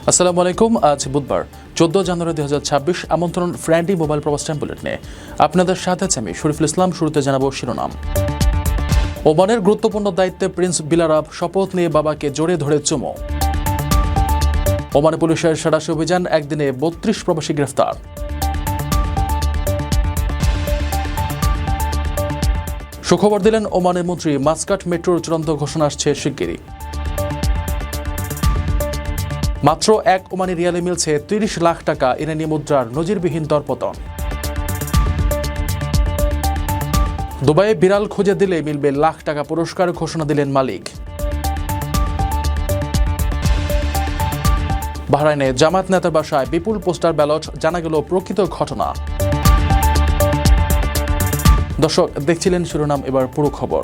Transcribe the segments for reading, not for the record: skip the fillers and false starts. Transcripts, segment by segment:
আসসালামু আলাইকুম। আজ বুধবার 14 জানুয়ারি 2026। আমন্ত্রণ ফ্রেন্ডলি মোবাইল প্রবাস টাইম বুলেটিনে। আপনাদের সাথে আছি আমি শরীফুল ইসলাম। শুরুতে জানাবো শিরোনাম। ওমানের গুরুত্বপূর্ণ দায়িত্বে প্রিন্স বিলারাব, শপথ নিয়ে বাবাকে জড়িয়ে ধরে চুমো। ওমানে পুলিশের সাঁড়াশি অভিযান, একদিনে 32 প্রবাসী গ্রেফতার। সুখবর দিলেন ওমানের মন্ত্রী, মাস্কাট মেট্রোর চূড়ান্ত ঘোষণা আসছে শিগগিরই। মাত্র এক ওমানি রিয়ালে মিলছে 30 লাখ টাকা, ইরানি মুদ্রার নজিরবিহীন দরপতন। দুবাইয়ে বিড়াল খুঁজে দিলে মিলবে লাখ টাকা পুরস্কার, ঘোষণা দিলেন মালিক। বাহরাইনে জামায়াত নেতার বাসায় বিপুল পোস্টার ব্যালট, জানা গেল প্রকৃত ঘটনা। দর্শক, দেখছিলেন শিরোনাম, এবার পুরো খবর।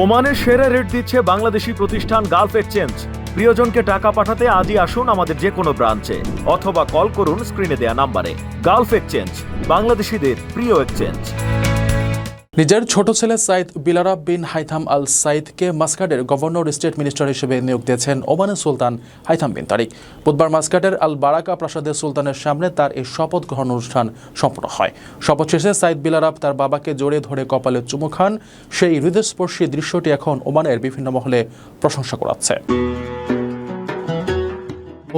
ওমানের সেরা রেট দিচ্ছে বাংলাদেশি প্রতিষ্ঠান গালফ এক্সচেঞ্জ। প্রিয়জনকে টাকা পাঠাতে আজই আসুন আমাদের যে কোনো ব্রাঞ্চে অথবা কল করুন স্ক্রিনে দেয়া নাম্বারে। গালফ এক্সচেঞ্জ, বাংলাদেশিদের প্রিয় এক্সচেঞ্জ। নিজের ছোট ছেলে সাইদ বিলারাব বিন হাইথাম আল সাইদকে মাস্কাটের গভর্নর স্টেট মিনিস্টার হিসেবে নিয়োগ দিয়েছেন ওমানের সুলতান হাইথাম বিন তারিক। বুধবার মাস্কাটের আল বারাকা প্রাসাদে সুলতানের সামনে তার এই শপথ গ্রহণ অনুষ্ঠান সম্পন্ন হয়। শপথ শেষে সাইদ বিলারাব তার বাবাকে জড়িয়ে ধরে কপালে চুমু খান। সেই হৃদয়স্পর্শী দৃশ্যটি এখন ওমানের বিভিন্ন মহলে প্রশংসা কুড়াচ্ছে।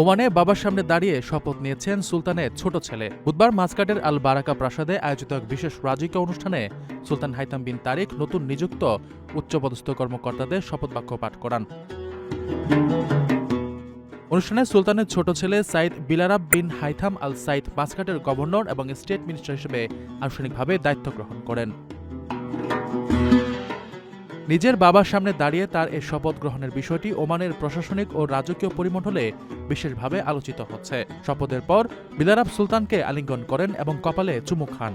ওমানে বাবার সামনে দাঁড়িয়ে শপথ নিয়েছেন সুলতানের ছোট ছেলে। বুধবার মাস্কাটের আল বারাকা প্রাসাদে আয়োজিত এক বিশেষ রাজকীয় অনুষ্ঠানে সুলতান হাইথাম বিন তারিক নতুন নিযুক্ত উচ্চপদস্থ কর্মকর্তাদের শপথ বাক্য পাঠ করান। অনুষ্ঠানে সুলতানের ছোট ছেলে সাইদ বিলারাব বিন হাইথাম আল সাইদ মাস্কাটের গভর্নর এবং স্টেট মিনিস্টার হিসেবে আনুষ্ঠানিকভাবে দায়িত্ব গ্রহণ করেন। নিজের বাবার সামনে দাঁড়িয়ে তার এই শপথ গ্রহণের বিষয়টি ওমানের প্রশাসনিক ও রাজকীয় পরিমণ্ডলে বিশেষভাবে আলোচিত হচ্ছে। শপথের পর বিলারাব সুলতানকে আলিঙ্গন করেন এবং কপালে চুমু খান।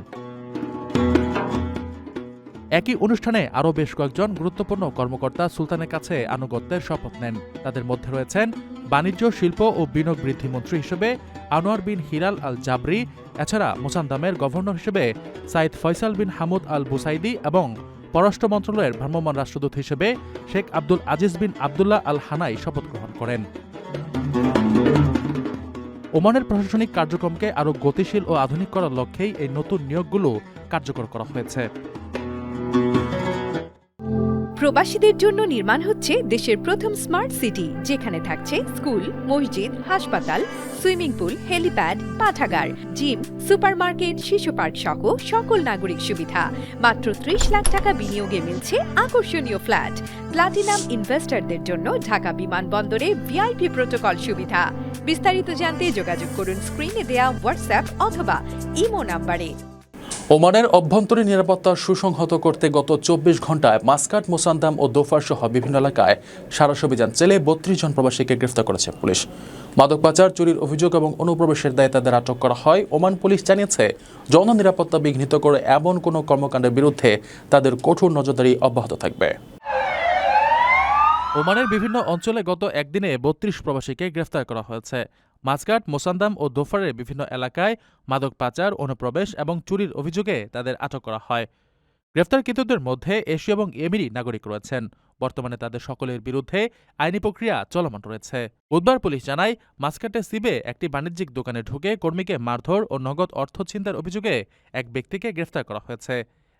একই অনুষ্ঠানে আরও বেশ কয়েকজন গুরুত্বপূর্ণ কর্মকর্তা সুলতানের কাছে আনুগত্যের শপথ নেন। তাদের মধ্যে রয়েছেন বাণিজ্য, শিল্প ও বিনিয়োগ বৃদ্ধি মন্ত্রী হিসেবে আনোয়ার বিন হিলাল আল জাবরি, এছাড়া মোসান্দামের গভর্নর হিসেবে সাইদ ফয়সাল বিন হামুদ আল বুসাইদি এবং পররাষ্ট্র মন্ত্রণালয়ের ভ্রাম্যমাণ রাষ্ট্রদূত হিসেবে শেখ আব্দুল আজিজ বিন আবদুল্লাহ আল হানাই শপথ গ্রহণ করেন। ওমানের প্রশাসনিক কার্যক্রমকে আরও গতিশীল ও আধুনিক করার লক্ষ্যেই এই নতুন নিয়োগগুলো কার্যকর করা হয়েছে। প্রবাসীদের জন্য নির্মাণ হচ্ছে দেশের প্রথম স্মার্ট সিটি, যেখানে থাকছে স্কুল, মসজিদ, হাসপাতাল, সুইমিং পুল, হেলিপ্যাড, পাঠাগার, জিম, সুপারমার্কেট, শিশু পার্ক সহ সকল নাগরিক সুবিধা। মাত্র 30 লাখ টাকা বিনিয়োগে মিলছে আকর্ষণীয় ফ্ল্যাট। প্লাটিনাম ইনভেস্টরদের জন্য ঢাকা বিমানবন্দরে ভিআইপি প্রোটোকল সুবিধা। বিস্তারিত জানতে যোগাযোগ করুন স্ক্রিনে দেয়া হোয়াটসঅ্যাপ অথবা ইমো নাম্বারে। ওমানের অভ্যন্তরীণ নিরাপত্তা সুসংহত করতে গত 24 ঘণ্টায় মাস্কাট, মোসান্দাম ও দোফার সহ বিভিন্ন এলাকায় সাঁড়াশি অভিযান চালিয়ে 32 জন প্রবাসীকে গ্রেফতার করেছে পুলিশ। মাদক পাচার, চুরির অভিযোগ এবং অনুপ্রবেশের দায়ে তাদের আটক করা হয়। ওমান পুলিশ জানিয়েছে, জননিরাপত্তা বিঘ্নিত করে এমন কোনো কর্মকাণ্ডের বিরুদ্ধে তাদের কঠোর নজরদারি অব্যাহত থাকবে। ওমানের বিভিন্ন অঞ্চলে গত একদিনে 32 প্রবাসীকে গ্রেফতার করা হয়েছে। মাস্কাট, মোসান্দাম ও দোফারের বিভিন্ন এলাকায় মাদক পাচার, অনুপ্রবেশ এবং চুরির অভিযোগে তাদের আটক করা হয়। গ্রেফতারকৃতদের মধ্যে এশীয় এবং ইয়েমেনি নাগরিক রয়েছেন। বর্তমানে তাদের সকলের বিরুদ্ধে আইনি প্রক্রিয়া চলমান রয়েছে। বুধবার পুলিশ জানায়, মাস্কাটে সিবে একটি বাণিজ্যিক দোকানে ঢুকে কর্মীকে মারধর ও নগদ অর্থ ছিনতাইয়ের অভিযোগে এক ব্যক্তিকে গ্রেফতার করা হয়েছে।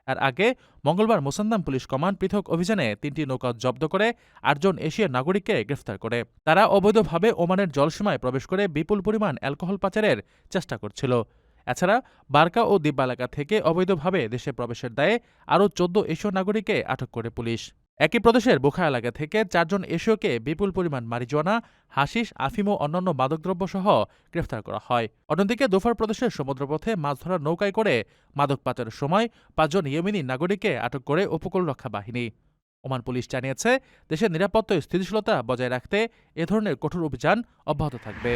এর আগে মঙ্গলবার মোসান্দাম পুলিশ কমান্ড পৃথক অভিযানে 3টি নৌকা জব্দ করে 8 জন এশীয় নাগরিককে গ্রেফতার করে। তারা অবৈধভাবে ওমানের জলসীমায় প্রবেশ করে বিপুল পরিমাণ অ্যালকোহল পাচারের চেষ্টা করছিল। এছাড়া বারকা ও দিব্বা এলাকা থেকে অবৈধভাবে দেশে প্রবেশের দায়ে আরও 14 এশীয় নাগরিককে আটক করে পুলিশ। একই প্রদেশের বোখা এলাকা থেকে 4 জন এশীয়কে বিপুল পরিমাণ মারিজুয়ানা, হাশিশ, আফিম ও অন্যান্য মাদকদ্রব্য সহ গ্রেফতার করা হয়। অন্যদিকে দোফার প্রদেশের সমুদ্রপথে মাছ ধরার নৌকায় করে মাদক পাচারের সময় 5 জন ইয়েমেনি নাগরিককে আটক করে উপকূলরক্ষা বাহিনী। ওমান পুলিশ জানিয়েছে, দেশের নিরাপত্তা ও স্থিতিশীলতা বজায় রাখতে এ ধরনের কঠোর অভিযান অব্যাহত থাকবে।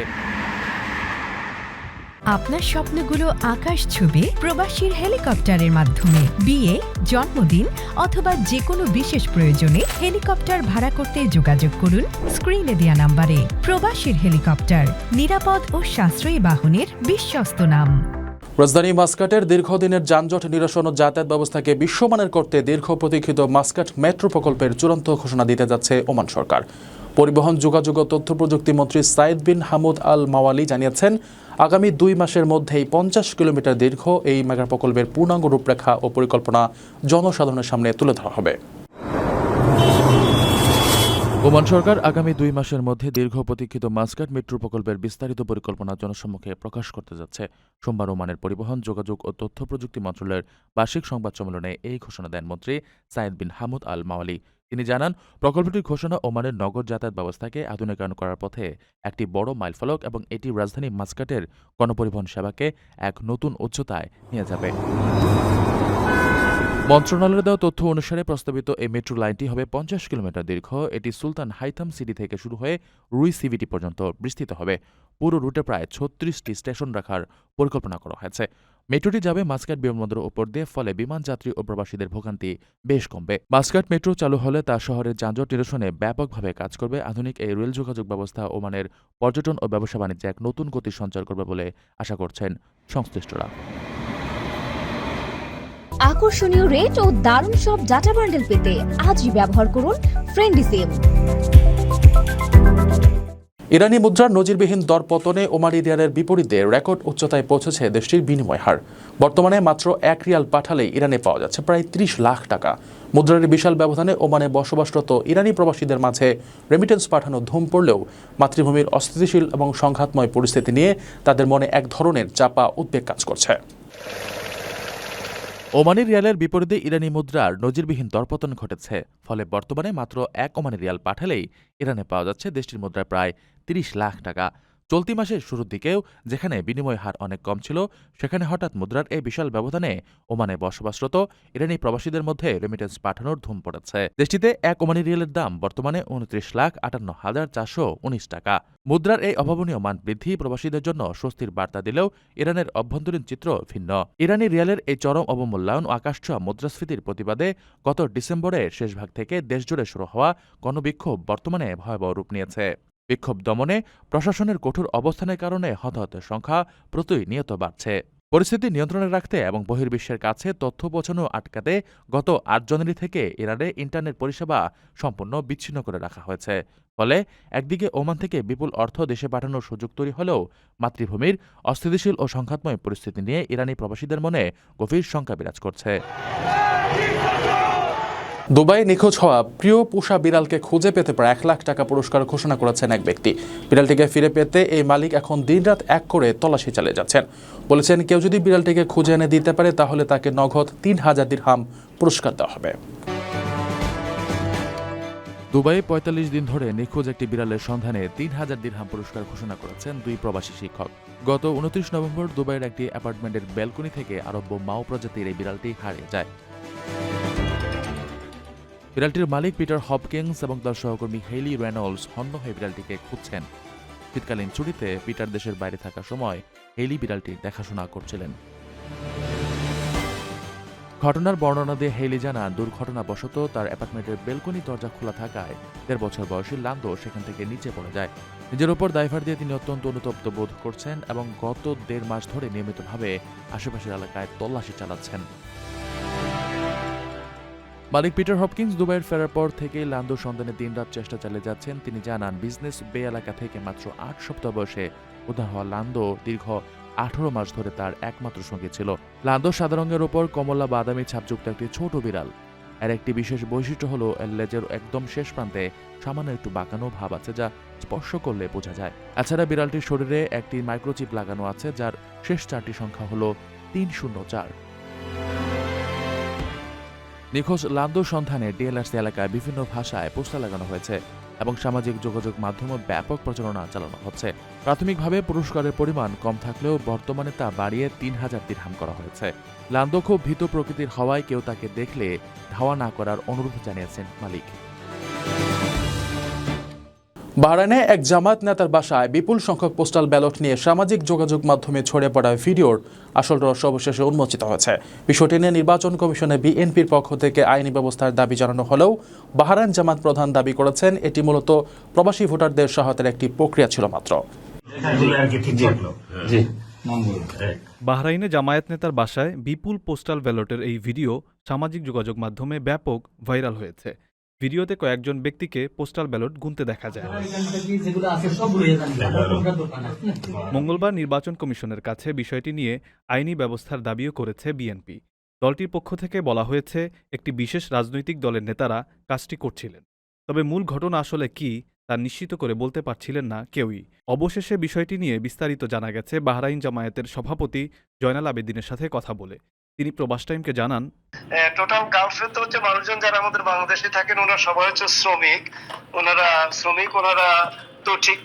আপনার স্বপ্নগুলো আকাশ ছুবে প্রবাসীর হেলিকপ্টারের মাধ্যমে। বিয়ে, জন্মদিন অথবা যে কোনো বিশেষ প্রয়োজনে হেলিকপ্টার ভাড়া করতে যোগাযোগ করুন স্ক্রিনে দেয়া নাম্বারে। প্রবাসীর হেলিকপ্টার, নিরাপদ ও সাশ্রয়ী বাহনের বিশ্বস্ত নাম। রাজধানী মাস্কাটের দীর্ঘদিনের যানজট নিরসন ও যাতায়াত ব্যবস্থাকে বিশ্বমানের করতে দীর্ঘ প্রতীক্ষিত মাস্কাট মেট্রো প্রকল্পের চূড়ান্ত ঘোষণা দিতে যাচ্ছে ওমান সরকার। পরিবহন, যোগাযোগ ও তথ্য প্রযুক্তি মন্ত্রী সাইদ বিন হামুদ আল মাওয়ালি জানিয়েছেন, আগামী 2 মাসের মধ্যেই 50 কিলোমিটার দীর্ঘ এই মেগা প্রকল্পের পূর্ণাঙ্গ রূপরেখা ও পরিকল্পনা জনসাধারণের সামনে তুলে ধরা হবে। ওমান সরকার আগামী 2 মাসের মধ্যে দীর্ঘ প্রতীক্ষিত মাসকাট মেট্রো প্রকল্পের বিস্তারিত পরিকল্পনা জনসম্মুখে প্রকাশ করতে যাচ্ছে। সোমবার ওমানের পরিবহন, যোগাযোগ ও তথ্য প্রযুক্তি মন্ত্রণালয়ের বার্ষিক সংবাদ সম্মেলনে এই ঘোষণা দেন মন্ত্রী সাইদ বিন হামুদ আল মাওয়ালি। তিনি জানান, প্রকল্পটির ঘোষণা ওমানের নগর যাতায়াত ব্যবস্থাকে আধুনিকায়ন করার পথে একটি বড় মাইলফলক এবং এটি রাজধানী মাসকাটের গণপরিবহন সেবাকে এক নতুন উচ্চতায় নিয়ে যাবে। মন্ত্রণালয়ের দেওয়া তথ্য অনুসারে প্রস্তাবিত এই মেট্রো লাইনটি হবে 50 কিলোমিটার দীর্ঘ। এটি সুলতান হাইথাম সিটি থেকে শুরু হয়ে রুই সিভিটি পর্যন্ত বিস্তৃত হবে। পুরো রুটে প্রায় 36টি স্টেশন রাখার পরিকল্পনা করা হয়েছে। মেট্রোটি যাবে মাসকাট বিমানবন্দরের উপর দিয়ে, ফলে বিমান যাত্রী ও প্রবাসীদের ভোগান্তি বেশ কমবে। মাসকাট মেট্রো চালু হলে তা শহরের যানজট নিরসনে ব্যাপকভাবে কাজ করবে। আধুনিক এই রেল যোগাযোগ ব্যবস্থা ওমানের পর্যটন ও ব্যবসা বাণিজ্যে এক নতুন গতি সঞ্চার করবে বলে আশা করছেন সংশ্লিষ্টরা। আকর্ষণীয় রেট ও দারুণ সব ডাটা বান্ডেল পেতে আজই ব্যবহার করুন ফ্রেন্ডলি সিম। ইরানি মুদ্রার নজিরবিহীন দরপতনে ওমানি রিয়ালের বিপরীতে রেকর্ড উচ্চতায় পৌঁছেছে দেশটির বিনিময় হার। বর্তমানে মাত্র 1 রিয়াল পাঠালেই ইরানে পাওয়া যাচ্ছে প্রায় 30 লাখ টাকা। মুদ্রার বিশাল ব্যবধানে ওমানে বসবাসরত ইরানি প্রবাসীদের মাঝে রেমিটেন্স পাঠানো ধুম পড়লেও মাতৃভূমির অস্থিতিশীল এবং সংঘাতময় পরিস্থিতি নিয়ে তাদের মনে এক ধরনের চাপা উদ্বেগ কাজ করছে। ওমানি রিয়ালের বিপরীতে ইরানি মুদ্রার নজিরবিহীন দরপতন ঘটেছে। ফলে বর্তমানে মাত্র 1 ওমানি রিয়াল পাঠালেই ইরানে পাওয়া যাচ্ছে দেশটির মুদ্রায় প্রায় 30 লাখ টাকা। চলতি মাসের শুরুর দিকেও যেখানে বিনিময় হার অনেক কম ছিল, সেখানে হঠাৎ মুদ্রার এই বিশাল ব্যবধানে ওমানে বসবাসরত ইরানি প্রবাসীদের মধ্যে রেমিটেন্স পাঠানোর ধুম পড়েছে। দেশটিতে 1 ওমানি রিয়ালের দাম বর্তমানে 29,58,419 টাকা। মুদ্রার এই অভাবনীয় মান বৃদ্ধি প্রবাসীদের জন্য স্বস্তির বার্তা দিলেও ইরানের অভ্যন্তরীণ চিত্র ভিন্ন। ইরানি রিয়ালের এই চরম অবমূল্যায়ন ও আকাশছোঁয়া মুদ্রাস্ফীতির প্রতিবাদে গত ডিসেম্বরের শেষভাগ থেকে দেশজুড়ে শুরু হওয়া গণবিক্ষোভ বর্তমানে ভয়াবহ রূপ নিয়েছে। বিক্ষোভ দমনে প্রশাসনের কঠোর অবস্থানের কারণে হতাহতের সংখ্যা প্রতিনিয়ত বাড়ছে। পরিস্থিতি নিয়ন্ত্রণে রাখতে এবং বহির্বিশ্বের কাছে তথ্য পৌঁছানো আটকাতে গত 8 জানুয়ারি থেকে ইরানে ইন্টারনেট পরিষেবা সম্পূর্ণ বিচ্ছিন্ন করে রাখা হয়েছে। ফলে একদিকে ওমান থেকে বিপুল অর্থ দেশে পাঠানোর সুযোগ তৈরি হলেও মাতৃভূমির অস্থিতিশীল ও সংঘাতময় পরিস্থিতি নিয়ে ইরানি প্রবাসীদের মনে গভীর শঙ্কা বিরাজ করছে। দুবাই নিখোঁজ হওয়া প্রিয় পোষা বিড়ালকে খুঁজে পেতে প্রায় 1 লাখ টাকা পুরস্কার ঘোষণা করেছেন এক ব্যক্তি। বিড়ালটিকে ফিরে পেতে এই মালিক এখন দিনরাত এক করে তল্লাশি চালিয়ে যাচ্ছেন। বলেছেন, কেউ যদি বিড়ালটিকে খুঁজে এনে দিতে পারে তাহলে তাকে নগদ 3000 দিরহাম পুরস্কার দেওয়া হবে। দুবাইয়ে 45 দিন ধরে নিখোঁজ একটি বিড়ালের সন্ধানে 3000 দিরহাম পুরস্কার ঘোষণা করেছেন 2 প্রবাসী শিক্ষক। গত 29 নভেম্বর দুবাইয়ের একটি অ্যাপার্টমেন্টের ব্যালকনি থেকে আরব্য মাও প্রজাতির এই বিড়ালটি হারিয়ে যায়। বিড়ালটির মালিক পিটার হপকিন্স এবং তার সহকর্মী হেইলি রেনল্ডস হন্য হয়ে বিড়ালটিকে খুঁজছেন। শীতকালীন ছুটিতে পিটার দেশের বাইরে থাকার সময় হেইলি বিড়ালটির দেখাশোনা করছিলেন। ঘটনার বর্ণনা দিয়ে হেইলি জানান, দুর্ঘটনাবশত তার অ্যাপার্টমেন্টের বেলকনি দরজা খোলা থাকায় 1.5 বছর বয়সী লান্দো সেখান থেকে নিচে পড়ে যায়। নিজের উপর দায়ভার দিয়ে তিনি অত্যন্ত অনুতপ্ত বোধ করছেন এবং গত 1.5 মাস ধরে নিয়মিতভাবে আশেপাশের এলাকায় তল্লাশি চালাচ্ছেন। মালিক পিটার হপকিন্স দুবাইয়ের ফেরার পর থেকে লান্দোর সন্ধানে দিনরাত চেষ্টা চালিয়ে যাচ্ছেন। তিনি জানান, বিজনেস বে এলাকা থেকে মাত্র 8 সপ্তাহ বয়সে উদ্ধার হওয়া লান্দো দীর্ঘ 18 মাস ধরে তার একমাত্র সঙ্গী ছিল। লান্দো সাদা রঙের ওপর কমলা বাদামি ছাপযুক্ত একটি ছোট বিড়াল। এর একটি বিশেষ বৈশিষ্ট্য হলো এর লেজের একদম শেষ প্রান্তে সামান্য একটু বাঁকানো ভাব আছে, যা স্পর্শ করলে বোঝা যায়। এছাড়া বিড়ালটির শরীরে একটি মাইক্রোচিপ লাগানো আছে, যার শেষ 4টি সংখ্যা হলো 304। নিখোঁজ লান্দোর সন্ধানে ডিএলআরসি এলাকায় বিভিন্ন ভাষায় পোস্টার লাগানো হয়েছে এবং সামাজিক যোগাযোগ মাধ্যমে ব্যাপক প্রচারণা চালানো হচ্ছে। প্রাথমিকভাবে পুরস্কারের পরিমাণ কম থাকলেও বর্তমানে তা বাড়িয়ে 3000 দিরহাম করা হয়েছে। লান্দো খুব ভীত প্রকৃতির হওয়ায় কেউ তাকে দেখলে ধাওয়া না করার অনুরোধ জানিয়েছেন মালিক। বাহরাইনে এক জামায়াত নেতার বাসায় বিপুল সংখ্যক পোস্টাল ব্যালট নিয়ে সামাজিক যোগাযোগ মাধ্যমে ছড়িয়ে পড়া ভিডিওর আসল রহস্য অবশেষে উন্মোচিত হয়েছে। বিষয়টি নিয়ে নির্বাচন কমিশনে বিএনপির পক্ষ থেকে আইনি ব্যবস্থার দাবি জানানো হলেও বাহরাইন জামাত প্রধান দাবি করেছেন এটি মূলত প্রবাসী ভোটারদের সহায়তার একটি প্রক্রিয়া ছিল মাত্র। বাহরাইনে জামায়াত নেতার বাসায় বিপুল পোস্টাল ব্যালটের এই ভিডিও সামাজিক যোগাযোগ মাধ্যমে ব্যাপক ভাইরাল হয়েছে। ভিডিওতে কয়েকজন ব্যক্তিকে পোস্টাল ব্যালট গুনতে দেখা যায়। মঙ্গলবার নির্বাচন কমিশনের কাছে বিষয়টি নিয়ে আইনি ব্যবস্থার দাবিও করেছে বিএনপি। দলটির পক্ষ থেকে বলা হয়েছে, একটি বিশেষ রাজনৈতিক দলের নেতারা কাজটি করছিলেন, তবে মূল ঘটনা আসলে কি তা নিশ্চিত করে বলতে পারছিলেন না কেউই। অবশেষে বিষয়টি নিয়ে বিস্তারিত জানা গেছে বাহরাইন জামায়াতের সভাপতি জয়নাল আবেদিনের সাথে কথা বলে। তিনি প্রবাস টাইমকে জানান, টোটাল গালফে তো হচ্ছে মানুষজন যারা আমাদের বাংলাদেশে থাকেন ওনারা সবাই হচ্ছে শ্রমিক। ওনারা তো ঠিক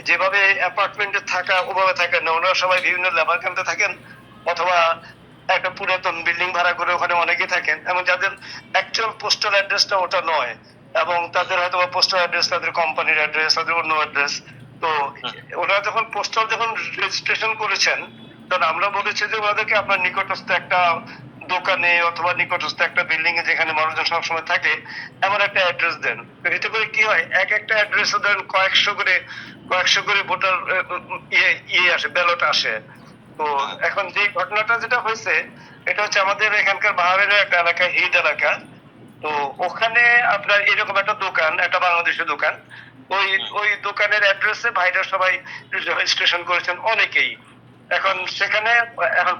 যেভাবে অ্যাপার্টমেন্টে থাকা ওভাবে থাকেন না, ওনারা সবাই বিভিন্ন লেবার ক্যাম্পে থাকেন অথবা একটা পুরাতন বিল্ডিং ভাড়া করে ওখানে অনেকে থাকেন, এবং যাদের অ্যাকচুয়াল পোস্টাল অ্যাড্রেসটা ওটা নয়, এবং তাদের হয়তো পোস্টাল অ্যাড্রেস তাদের কোম্পানির অ্যাড্রেস, তাদের অন্য অ্যাড্রেস। তো ওনারা যখন পোস্টাল যখন রেজিস্ট্রেশন করেছেন, তখন আমরা বলেছি যে ওনাদেরকে আপনার নিকটস্থ একটা দোকানে অথবা নিকটস্থ একটা বিল্ডিং এ যেখানে মানুষজন সবসময় থাকে এমন একটা অ্যাড্রেস দেন। এতে করে কি হয়, একটা অ্যাড্রেসে ধরেন কয়েকশো করে ভোটার আসে, ব্যালট আসে। তো এখন যে ঘটনাটা যেটা হয়েছে, এটা হচ্ছে আমাদের এখানকার বাহারের একটা এলাকা, হিড এলাকা। তো ওখানে আপনার এরকম একটা দোকান, একটা বাংলাদেশের দোকান, ওই দোকানের অ্যাড্রেসে ভাইরা সবাই রেজিস্ট্রেশন করেছেন অনেকেই। এখন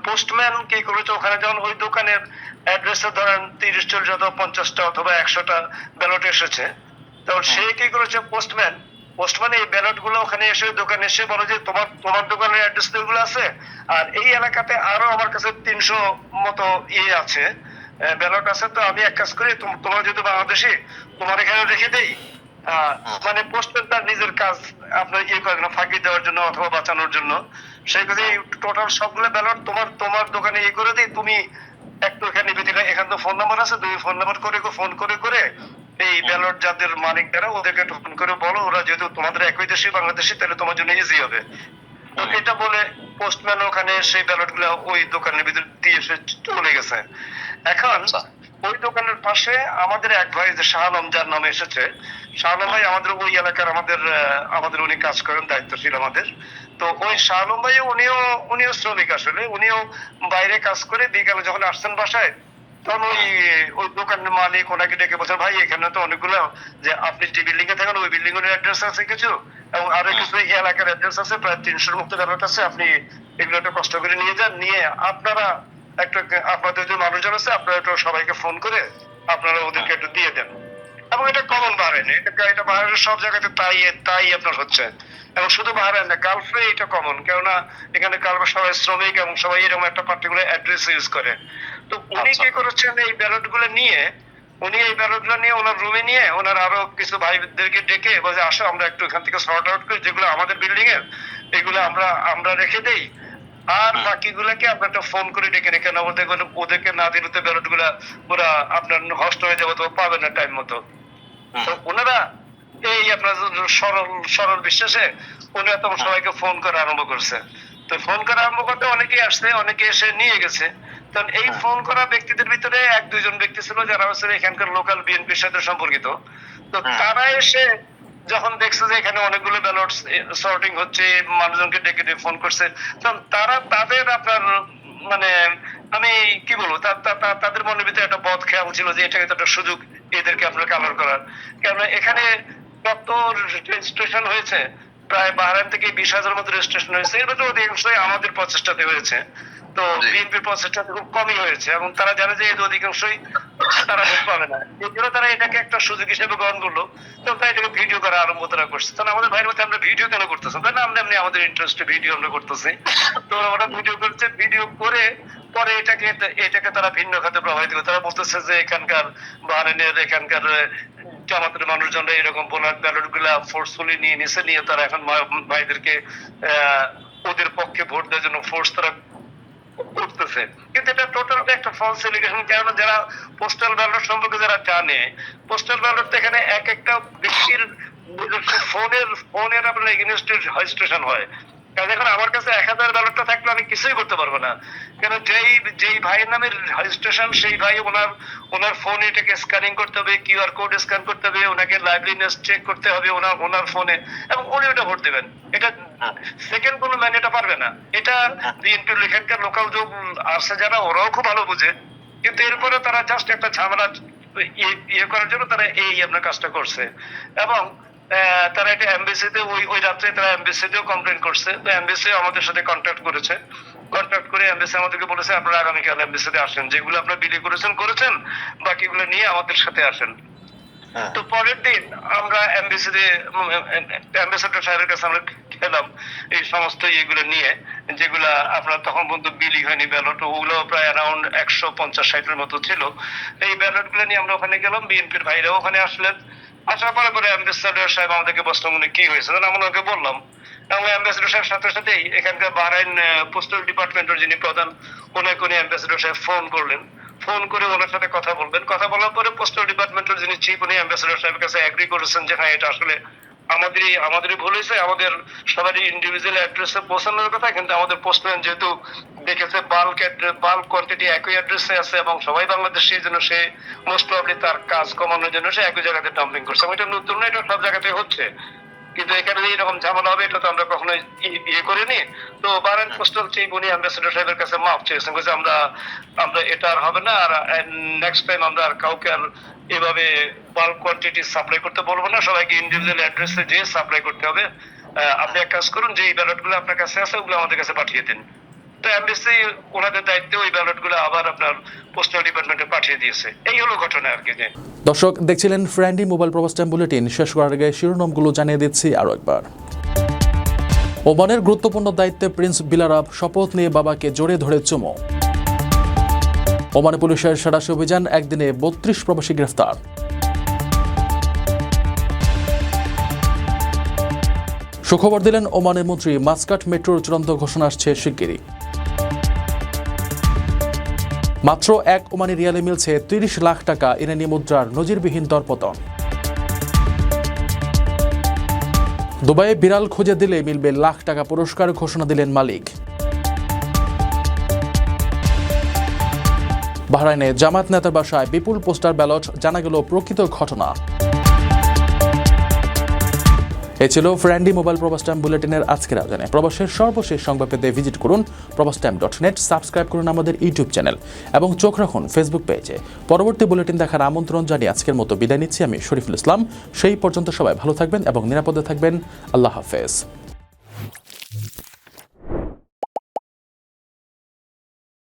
পোস্টম্যান কি করেছে, ওখানে যখন ওই দোকানের অ্যাড্রেসে ধরেন 30-40 অথবা 50টা অথবা 100টা ব্যালট এসেছে, তখন সে কি করেছে, পোস্টম্যান এই ব্যালট গুলো ওখানে এসে দোকানে এসে বলে যে তোমার দোকানের অ্যাড্রেস গুলো আছে, আর এই এলাকাতে আরো আমার কাছে 300 মতো আছে, ব্যালট আছে। তো আমি এক কাজ করি, তোমার যেহেতু বাংলাদেশি, তোমার এখানে রেখে দেই। মানে পোস্টম্যান তার নিজের কাজ আপনার করে না, ফাঁকি দেওয়ার জন্য অথবা বাঁচানোর জন্য। সেই কাজে টোটাল সবগুলো ব্যালট তোমার দোকানে করে দিই, তুমি একটু এখানে এখানে তো ফোন নাম্বার আছে, তুমি ফোন নাম্বার ফোন করে এই ব্যালট যাদের মালিক তারা ওদেরকে একটু ফোন করে বলো, ওরা যেহেতু তোমাদের একই দেশে বাংলাদেশি, তাহলে তোমার জন্য ইজি হবে। তো এটা বলে পোস্টম্যান ওখানে সেই ব্যালট গুলা ওই দোকানের ভিতরে দিয়ে এসে চলে গেছে। এখন ওই দোকানের পাশে আমাদের এক ভাই যে শাহ আলম, যার নামে এসেছে, শাহ আলম ভাই আমাদের ওই এলাকার আমাদের উনি কাজ করেন, দায়িত্বশীল আমাদের। তো ওই শাহ আলম ভাই উনিও শ্রমিক, আসলে উনিও বাইরে কাজ করে বিকালে যখন আসছেন বাসায়, তখন ওই দোকানের মালিক ওনাকে ডেকে বলছে, ভাই এখানে তো অনেকগুলো, যে আপনি যে বিল্ডিং এ থাকেন ওই বিল্ডিং এর অ্যাড্রেস আছে কিছু, এবং আরো কিছু এই এলাকার অ্যাড্রেস আছে, প্রায় 300-র মতো ব্যালট আছে, আপনি এগুলো একটু কষ্ট করে নিয়ে যান, নিয়ে আপনারা আপনাদের যে মানুষজন আছে আপনারা একটু সবাইকে ফোন করে আপনারা ওদেরকে একটু দিয়ে দেন। এবং এটা কমন বাহারাইন, এটা বাহারাইনের সব জায়গাতে তাই আপনার হচ্ছে, এবং শুধু বাহারাইন না, গালফে এটা কমন, কেননা এখানে গালফে সবাই শ্রমিক এবং সবাই এরকম একটা পার্টিকুলার অ্যাড্রেস ইউজ করে। তো উনি কি করেছেন, এই ব্যালট গুলো নিয়ে ওনার রুমে নিয়ে ওনার আরো কিছু ভাইদেরকে ডেকে বলে, আসো আমরা একটু এখান থেকে সর্ট আউট করি, যেগুলো আমাদের বিল্ডিং এর এগুলো আমরা রেখে দেই, আর বাকিগুলোকে আপনার একটা ফোন করে ডেকে রেখে না, ওদেরকে না দিলে তো ব্যালট গুলা ওরা আপনার নষ্ট হয়ে যাবে, তো পাবেন না টাইম মতো। তো ওনারা এই আপনার সরল বিশ্বাসে ওনারা তখন সবাইকে ফোন করা আরম্ভ করছে। তো ফোন করা আরম্ভ করতে অনেকেই আসছে, অনেকে এসে নিয়ে গেছে। তখন এই ফোন করা ব্যক্তিদের ভিতরে 1-2 জন ব্যক্তি ছিল যারা হচ্ছে এখানকার লোকাল বিএনপির সাথে সম্পর্কিত। তো তারা এসে যখন দেখছে যে এখানে অনেকগুলো ব্যালট সর্টিং হচ্ছে, মানুষজনকে ডেকে ফোন করছে, তখন তাদের আপনার মানে আমি কি বলবো, তাদের মনের ভিতরে একটা বদ খেয়াল ছিল যে এটাকে তো একটা সুযোগ এদেরকে আপনার কালার করার। কেননা এখানে কত রেজিস্ট্রেশন হয়েছে, প্রায় বাহরাইন থেকে 20,000 মতো রেজিস্ট্রেশন হয়েছে, এর মধ্যে অধিকাংশই আমাদের প্রচেষ্টাতে হয়েছে। তো বিএনপির প্রচেষ্টা খুব কমই হয়েছে, এবং তারা জানে যে এর অধিকাংশই তারা ভোট পাবে না, এই জন্য তারা এটাকে একটা সুযোগ হিসেবে গ্রহণ করলো। তখন তারা এটাকে ভিডিও করা আরম্ভ তারা করছে। তখন আমাদের ভাইয়ের মধ্যে আমরা ভিডিও কেন করতেছি, তাই না, আমরা এমনি আমাদের ইন্টারেস্টে ভিডিও আমরা করতেছি। তো ওরা ভিডিও করছে, ভিডিও করে পরে এটাকে তারা ভিন্ন খাতে প্রভাবিত করে। তারা বলতেছে যে এখানকার বাহরাইনের এখানকার জামাতের মানুষজনরা এরকম ব্যালট গুলা ফোর্সফুলি নিয়ে তারা এখন ভাইদেরকে ওদের পক্ষে ভোট দেওয়ার জন্য ফোর্স তারা করতেছে। কিন্তু এটা টোটাল একটা ফলস এলিগেশন। কেন, যারা পোস্টাল ব্যালট সম্পর্কে যারা জানে, পোস্টাল ব্যালট একটা ব্যক্তির ফোনের আপনার এগেইনস্টে রেজিস্ট্রেশন হয়। কারণ এখন আমার কাছে 1000 ব্যালটটা থাকলে আমি কিছুই করতে পারবো না, কেন যেই ভাইয়ের নামের রেজিস্ট্রেশন সেই ভাই ওনার ফোনে এটাকে স্ক্যানিং করতে হবে, কিউআর কোড স্ক্যান করতে হবে, ওনাকে লাইভলিনেস চেক করতে হবে ওনার ফোনে, এবং উনি ওটা ভোট দেবেন। এটা সেকেন্ড কোনো ম্যান এটা পারবে না। এটা বিএনপির এখানকার লোকাল যে আছে যারা, ওরাও খুব ভালো বুঝে, কিন্তু এরপরে তারা জাস্ট একটা ঝামেলা ইয়ে করার জন্য তারা এই আপনার কাজটা করছে। এবং তারা এটা এমবিসিতে ওই রাত্রে তারা এমবিসিতেও কমপ্লেন করছে। তো এমবিসি আমাদের সাথে কন্ট্যাক্ট করে এমবিসি আমাদেরকে বলেছে আপনারা আগামীকাল এমবিসিতে আসেন, যেগুলো আপনারা বিলি করেছেন বাকিগুলো নিয়ে আমাদের সাথে আসেন। তো পরের দিন আমরা অ্যাম্বাসেডর সাহেবের কাছে আমরা গেলাম এই সমস্ত ইয়েগুলো নিয়ে, যেগুলা আপনার তখন পর্যন্ত বিলি হয়নি ব্যালট, ওগুলো প্রায় অ্যারাউন্ড 150-60-এর মতো ছিল। এই ব্যালট গুলো নিয়ে আমরা ওখানে গেলাম, বিএনপির ভাইরাও ওখানে আসলেন। আসার পরে অ্যাম্বাসেডর সাহেব আমাদেরকে বসলো, কি হয়েছে আমরা ওকে বললাম। এবং অ্যাম্বাসেডর সাহেব সাথে এখানকার বাহরাইন পোস্টাল ডিপার্টমেন্টের যিনি প্রধান, উনি অ্যাম্বাসেডর সাহেব ফোন করে ওনার সাথে কথা বলার পরে পোস্টাল ডিপার্টমেন্টের যিনি চিফ, উনি অ্যাম্বাসেডর সাহেবের কাছে এগ্রি করেছেন যে হ্যাঁ এটা আসলে আমাদেরই ভুল হয়েছে, আমাদের সবারই ইন্ডিভিজুয়াল অ্যাড্রেসে পৌঁছানোর কথা, কিন্তু আমাদের পোস্টম্যান যেহেতু দেখেছে বাল্ক কোয়ান্টিটি একই অ্যাড্রেসে আছে এবং সবাই বাংলাদেশে, এই জন্য সে মোস্ট প্রবাবলি তার কাজ কমানোর জন্য সে একই জায়গাতে ডাম্পিং করছে। এটা নতুন না, এটা সব জায়গাতে হচ্ছে, কিন্তু এখানে এরকম ঝামেলা হবে এটা তো আমরা কখনোই ইয়ে করিনি। তো বারান পোস্টাল চিফ উনি অ্যাম্বাসেডর সাহেবের কাছে মাফ চেয়েছেন, বলছে আমরা এটা আর হবে না, আর নেক্সট টাইম আমরা আর কাউকে আর এভাবে বাল্ক কোয়ান্টিটি সাপ্লাই করতে বলবো না, সবাইকে ইন্ডিভিজুয়াল অ্যাড্রেসে যেয়ে সাপ্লাই করতে হবে। আপনি এক কাজ করুন, যে এই ব্যালটগুলো আপনার কাছে আছে ওগুলো আমাদের কাছে পাঠিয়ে দিন। তো এমবিসি ওনাদের দায়িত্বে ওই ব্যালটগুলো আবার আপনার পোস্টাল ডিপার্টমেন্টে পাঠিয়ে দিয়েছে। এই হলো ঘটনা আর কি। দর্শক দেখছিলেন ফ্রেন্ডলি মোবাইল প্রবাস টাইম বুলেটিন। শেষ করার আগে শিরোনামগুলো জানিয়ে দিচ্ছি আরও একবার। ওমানের গুরুত্বপূর্ণ দায়িত্বে প্রিন্স বিলারাব, শপথ নিয়ে বাবাকে জড়িয়ে ধরে চুমো। ওমানে পুলিশের সাঁড়াশি অভিযান, একদিনে 32 প্রবাসী গ্রেফতার। সুখবর দিলেন ওমানের মন্ত্রী, মাসকাট মেট্রোর চূড়ান্ত ঘোষণা আসছে শিগগিরই। মাত্র 1 ওমানি রিয়ালে মিলছে 30 লাখ টাকা, ইরানি মুদ্রার নজিরবিহীন দরপতন। দুবাইয়ে বিড়াল খুঁজে দিলে মিলবে লাখ টাকা পুরস্কার, ঘোষণা দিলেন মালিক। বাহরাইনে জামাত নেতার বাসায় বিপুল পোস্টার ব্যালট, জানা গেল প্রকৃত ঘটনা। এ ছিল ফ্রেন্ডলি মোবাইল প্রবাস টাইম বুলেটিনের আজকের আয়োজনে। প্রবাসের সর্বশেষ সংবাদ পেতে ভিজিট করুন probastimes.net, সাবস্ক্রাইব করুন আমাদের ইউটিউব চ্যানেল এবং চোখ রাখুন ফেসবুক পেজে। পরবর্তী বুলেটিন দেখার আমন্ত্রণ জানিয়ে আজকের মতো বিদায় নিচ্ছি আমি শরীফুল ইসলাম। সেই পর্যন্ত সবাই ভালো থাকবেন এবং নিরাপদে থাকবেন। আল্লাহ হাফেজ।